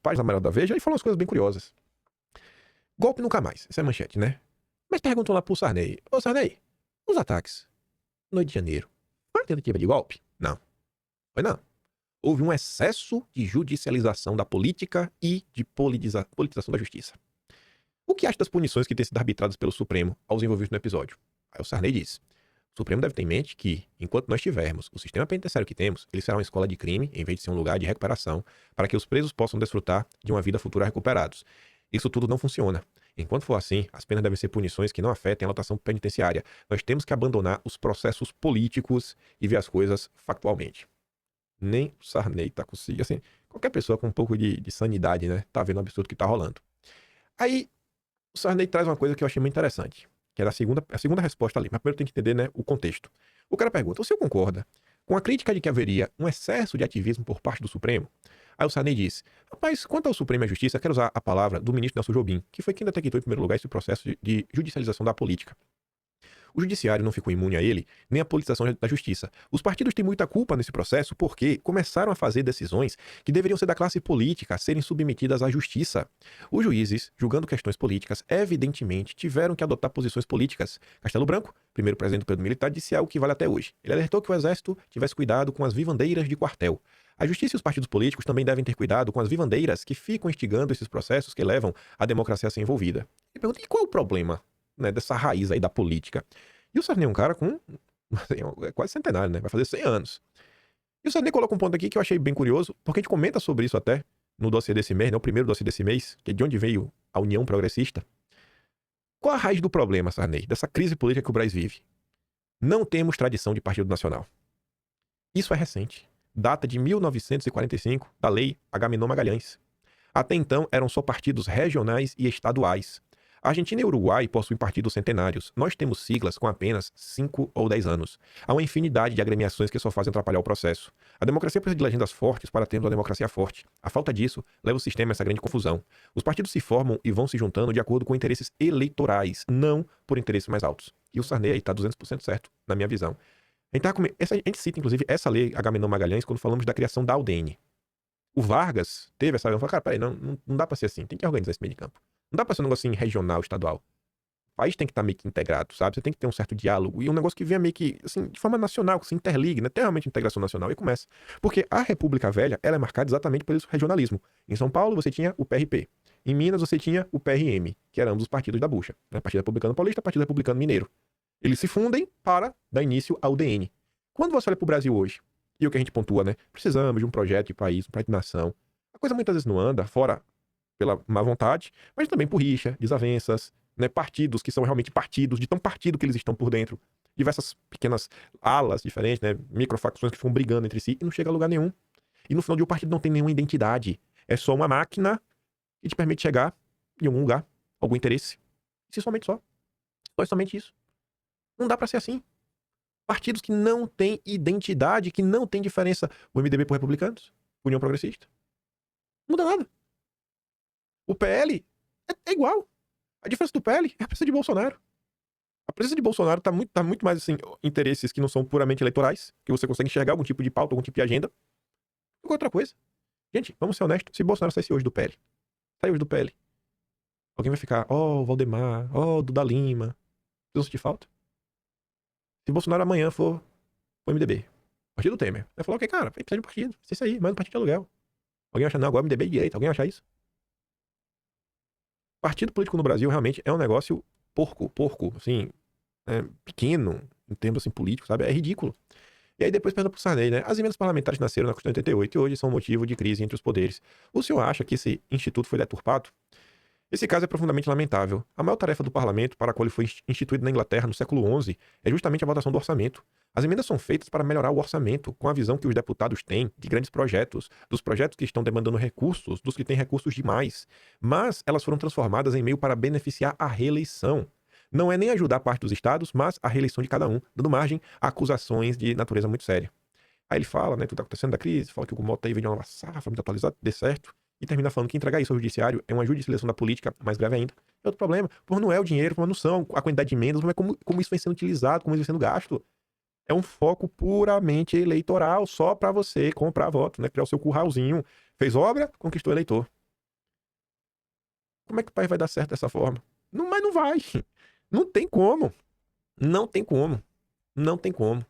páginas amarelas da Veja e falou umas coisas bem curiosas. Golpe nunca mais. Essa é a manchete, né? Mas perguntam lá pro Sarney. Ô, Sarney, os ataques no 8 de janeiro foram tentativa de golpe? Não. Foi não. Houve um excesso de judicialização da política e de politização da justiça. O que acha das punições que têm sido arbitradas pelo Supremo aos envolvidos no episódio? Aí o Sarney diz. O Supremo deve ter em mente que, enquanto nós tivermos o sistema penitenciário que temos, ele será uma escola de crime, em vez de ser um lugar de recuperação, para que os presos possam desfrutar de uma vida futura recuperados. Isso tudo não funciona. Enquanto for assim, as penas devem ser punições que não afetem a lotação penitenciária. Nós temos que abandonar os processos políticos e ver as coisas factualmente. Nem o Sarney tá conseguindo, assim, qualquer pessoa com um pouco de sanidade, né, tá vendo o absurdo que tá rolando. Aí, o Sarney traz uma coisa que eu achei muito interessante, que era a segunda resposta ali, mas primeiro tem que entender, né, o contexto. O cara pergunta, o senhor concorda com a crítica de que haveria um excesso de ativismo por parte do Supremo? Aí o Sarney diz, rapaz, quanto ao Supremo e à Justiça, quero usar a palavra do ministro Nelson Jobim, que foi quem detectou em primeiro lugar esse processo de judicialização da política. O judiciário não ficou imune a ele, nem a politização da justiça. Os partidos têm muita culpa nesse processo porque começaram a fazer decisões que deveriam ser da classe política a serem submetidas à justiça. Os juízes, julgando questões políticas, evidentemente tiveram que adotar posições políticas. Castelo Branco, primeiro presidente do período militar, disse algo que vale até hoje. Ele alertou que o exército tivesse cuidado com as vivandeiras de quartel. A justiça e os partidos políticos também devem ter cuidado com as vivandeiras que ficam instigando esses processos que levam a democracia a ser envolvida. E pergunta, e qual é o problema, né, dessa raiz aí da política? E o Sarney é um cara com é quase centenário, né? Vai fazer 100 anos. E o Sarney coloca um ponto aqui que eu achei bem curioso, porque a gente comenta sobre isso até no dossiê desse mês, né? O primeiro dossiê desse mês, que é de onde veio a União Progressista. Qual a raiz do problema, Sarney, dessa crise política que o Brasil vive? Não temos tradição de partido nacional. Isso é recente. Data de 1945, da Lei Agamenon Magalhães. Até então, eram só partidos regionais e estaduais. A Argentina e o Uruguai possuem partidos centenários. Nós temos siglas com apenas 5 ou 10 anos. Há uma infinidade de agremiações que só fazem atrapalhar o processo. A democracia precisa de legendas fortes para termos uma democracia forte. A falta disso leva o sistema a essa grande confusão. Os partidos se formam e vão se juntando de acordo com interesses eleitorais, não por interesses mais altos. E o Sarney aí está 200% certo, na minha visão. A gente cita, inclusive, essa lei Agamenon Magalhães quando falamos da criação da UDN. O Vargas teve essa... Falou, cara, peraí, não dá pra ser assim. Tem que organizar esse meio de campo. Não dá pra ser um negócio assim, regional, estadual. O país tem que estar meio que integrado, sabe? Você tem que ter um certo diálogo. E um negócio que venha meio que, assim, de forma nacional, que se interligue, né? Tem realmente integração nacional. E começa. Porque a República Velha, ela é marcada exatamente por esse regionalismo. Em São Paulo, você tinha o PRP. Em Minas, você tinha o PRM, que eram ambos os partidos da bucha. Né? Partido Republicano Paulista, Partido Republicano Mineiro. Eles se fundem para dar início ao UDN. Quando você olha pro Brasil hoje, e o que a gente pontua, né? Precisamos de um projeto de país, um projeto de nação. A coisa muitas vezes não anda, fora pela má vontade, mas também por rixa, desavenças, né? Partidos que são realmente partidos, de tão partido que eles estão por dentro. Diversas pequenas alas diferentes, né? Microfacções que ficam brigando entre si e não chega a lugar nenhum. E no final de um partido não tem nenhuma identidade. É só uma máquina que te permite chegar em algum lugar, algum interesse. E somente só. Só somente isso. Não dá pra ser assim. Partidos que não têm identidade, que não tem diferença. O MDB por Republicanos, União Progressista. Não muda nada. O PL é igual. A diferença do PL é a presença de Bolsonaro. A presença de Bolsonaro tá muito mais, assim, interesses que não são puramente eleitorais, que você consegue enxergar algum tipo de pauta, algum tipo de agenda, do que outra coisa. Gente, vamos ser honestos. Se Bolsonaro saísse hoje do PL, sai hoje do PL, alguém vai ficar, Valdemar, Duda Lima, não sentir falta. Se Bolsonaro amanhã for o MDB, partido do Temer, vai falar, ok, cara, precisa de um partido, isso aí, mais um partido de aluguel. Alguém vai achar, não, agora o MDB é de direita, alguém vai achar isso? Partido político no Brasil realmente é um negócio porco, assim, pequeno, em termos assim, políticos, sabe? É ridículo. E aí depois pergunta pro Sarney, né? As emendas parlamentares nasceram na Constituição de 88 e hoje são motivo de crise entre os poderes. O senhor acha que esse instituto foi deturpado? Esse caso é profundamente lamentável. A maior tarefa do parlamento, para a qual ele foi instituído na Inglaterra no século XI, é justamente a votação do orçamento. As emendas são feitas para melhorar o orçamento, com a visão que os deputados têm de grandes projetos, dos projetos que estão demandando recursos, dos que têm recursos demais. Mas elas foram transformadas em meio para beneficiar a reeleição. Não é nem ajudar a parte dos estados, mas a reeleição de cada um, dando margem a acusações de natureza muito séria. Aí ele fala, né, tudo tá acontecendo da crise, fala que o Gumota aí vem de uma safra muito atualizada, dê certo. E termina falando que entregar isso ao judiciário é uma judicialização da política mais grave ainda. É outro problema. Por não é o dinheiro, por não são a quantidade de emendas, mas é como isso vem sendo utilizado, como isso vem sendo gasto. É um foco puramente eleitoral, só pra você comprar voto, né? Criar o seu curralzinho. Fez obra, conquistou eleitor. Como é que o país vai dar certo dessa forma? Não, mas não vai. Não tem como. Não tem como. Não tem como.